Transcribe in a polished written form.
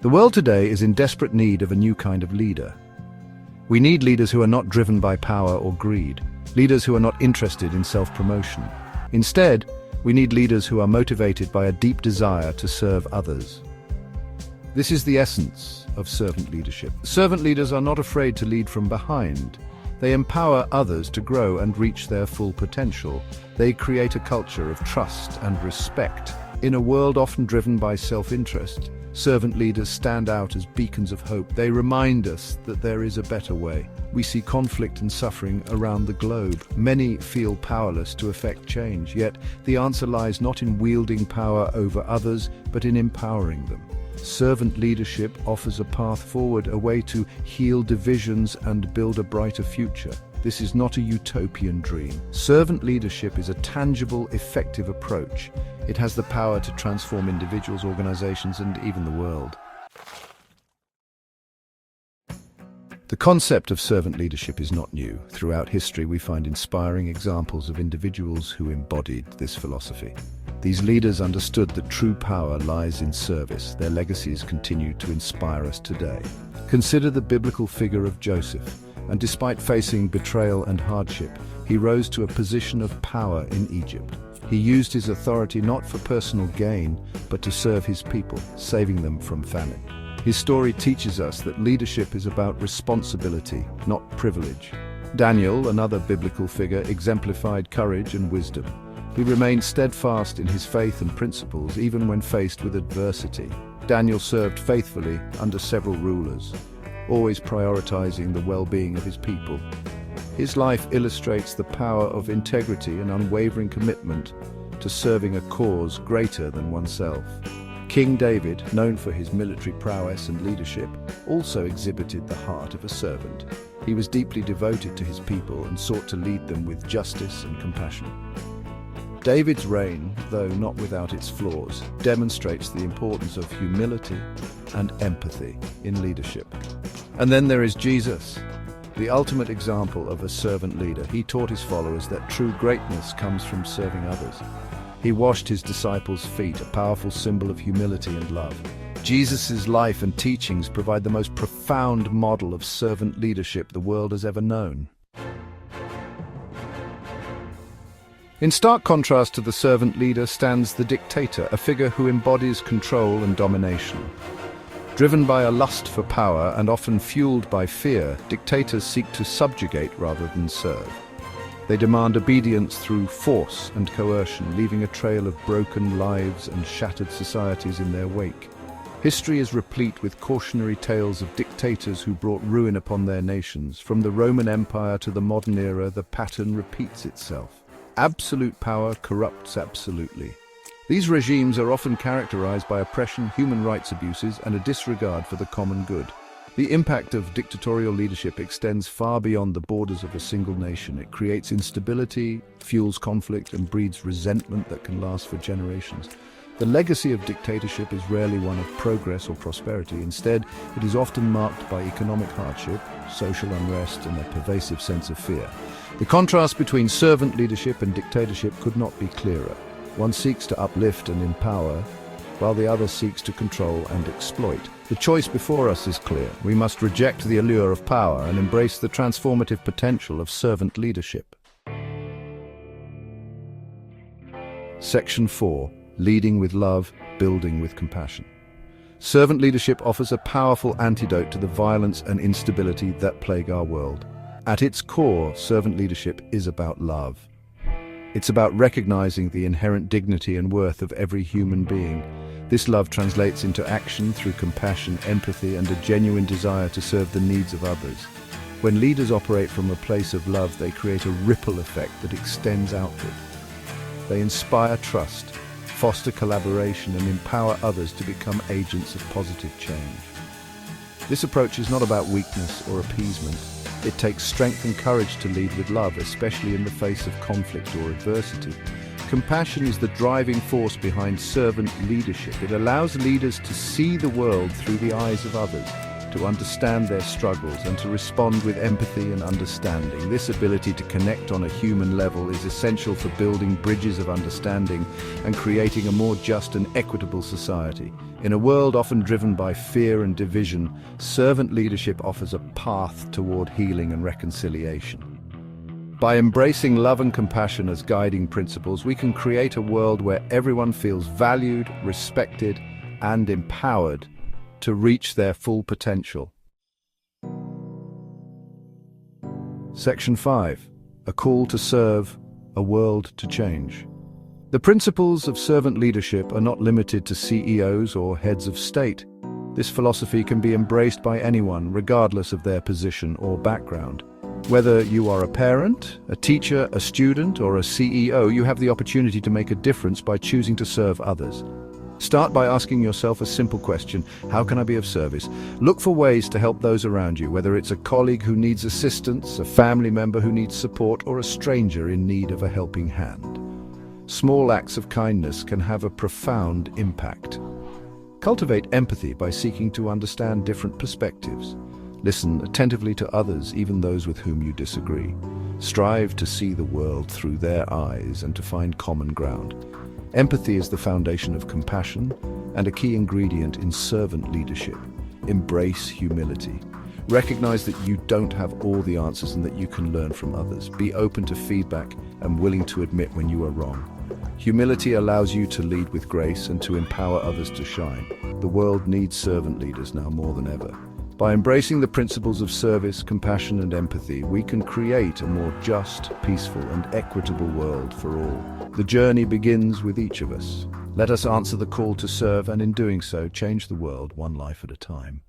The world today is in desperate need of a new kind of leader. We need leaders who are not driven by power or greed, leaders who are not interested in self-promotion. Instead, we need leaders who are motivated by a deep desire to serve others. This is the essence of servant leadership. Servant leaders are not afraid to lead from behind. They empower others to grow and reach their full potential. They create a culture of trust and respect. In a world often driven by self-interest, servant leaders stand out as beacons of hope. They remind us that there is a better way. We see conflict and suffering around the globe. Many feel powerless to effect change, yet the answer lies not in wielding power over others, but in empowering them. Servant leadership offers a path forward, a way to heal divisions and build a brighter future. This is not a utopian dream. Servant leadership is a tangible, effective approach. It has the power to transform individuals, organizations, and even the world. The concept of servant leadership is not new. Throughout history, we find inspiring examples of individuals who embodied this philosophy. These leaders understood that true power lies in service. Their legacies continue to inspire us today. Consider the biblical figure of Joseph, and despite facing betrayal and hardship, he rose to a position of power in Egypt. He used his authority not for personal gain, but to serve his people, saving them from famine. His story teaches us that leadership is about responsibility, not privilege. Daniel, another biblical figure, exemplified courage and wisdom. He remained steadfast in his faith and principles, even when faced with adversity. Daniel served faithfully under several rulers, always prioritizing the well-being of his people. His life illustrates the power of integrity and unwavering commitment to serving a cause greater than oneself. King David, known for his military prowess and leadership, also exhibited the heart of a servant. He was deeply devoted to his people and sought to lead them with justice and compassion. David's reign, though not without its flaws, demonstrates the importance of humility and empathy in leadership. And then there is Jesus, the ultimate example of a servant leader. He taught his followers that true greatness comes from serving others. He washed his disciples' feet, a powerful symbol of humility and love. Jesus' life and teachings provide the most profound model of servant leadership the world has ever known. In stark contrast to the servant leader stands the dictator, a figure who embodies control and domination. Driven by a lust for power and often fueled by fear, dictators seek to subjugate rather than serve. They demand obedience through force and coercion, leaving a trail of broken lives and shattered societies in their wake. History is replete with cautionary tales of dictators who brought ruin upon their nations. From the Roman Empire to the modern era, the pattern repeats itself. Absolute power corrupts absolutely. These regimes are often characterized by oppression, human rights abuses, and a disregard for the common good. The impact of dictatorial leadership extends far beyond the borders of a single nation. It creates instability, fuels conflict, and breeds resentment that can last for generations. The legacy of dictatorship is rarely one of progress or prosperity. Instead, it is often marked by economic hardship, social unrest, and a pervasive sense of fear. The contrast between servant leadership and dictatorship could not be clearer. One seeks to uplift and empower, while the other seeks to control and exploit. The choice before us is clear. We must reject the allure of power and embrace the transformative potential of servant leadership. Section 4. Leading with love, building with compassion. Servant leadership offers a powerful antidote to the violence and instability that plague our world. At its core, servant leadership is about love. It's about recognizing the inherent dignity and worth of every human being. This love translates into action through compassion, empathy, and a genuine desire to serve the needs of others. When leaders operate from a place of love, they create a ripple effect that extends outward. They inspire trust, foster collaboration, and empower others to become agents of positive change. This approach is not about weakness or appeasement. It takes strength and courage to lead with love, especially in the face of conflict or adversity. Compassion is the driving force behind servant leadership. It allows leaders to see the world through the eyes of others. to understand their struggles, and to respond with empathy and understanding. This ability to connect on a human level is essential for building bridges of understanding and creating a more just and equitable society. In a world often driven by fear and division, servant leadership offers a path toward healing and reconciliation. By embracing love and compassion as guiding principles, we can create a world where everyone feels valued, respected, and empowered to reach their full potential. Section 5. A call to serve, a world to change. The principles of servant leadership are not limited to CEOs or heads of state. This philosophy can be embraced by anyone, regardless of their position or background. Whether you are a parent, a teacher, a student, or a CEO, you have the opportunity to make a difference by choosing to serve others. Start by asking yourself a simple question: how can I be of service? Look for ways to help those around you, whether it's a colleague who needs assistance, a family member who needs support, or a stranger in need of a helping hand. Small acts of kindness can have a profound impact. Cultivate empathy by seeking to understand different perspectives. Listen attentively to others, even those with whom you disagree. Strive to see the world through their eyes and to find common ground. Empathy is the foundation of compassion and a key ingredient in servant leadership. Embrace humility. Recognize that you don't have all the answers and that you can learn from others. Be open to feedback and willing to admit when you are wrong. Humility allows you to lead with grace and to empower others to shine. The world needs servant leaders now more than ever. By embracing the principles of service, compassion, and empathy, we can create a more just, peaceful, and equitable world for all. The journey begins with each of us. Let us answer the call to serve, and in doing so, change the world one life at a time.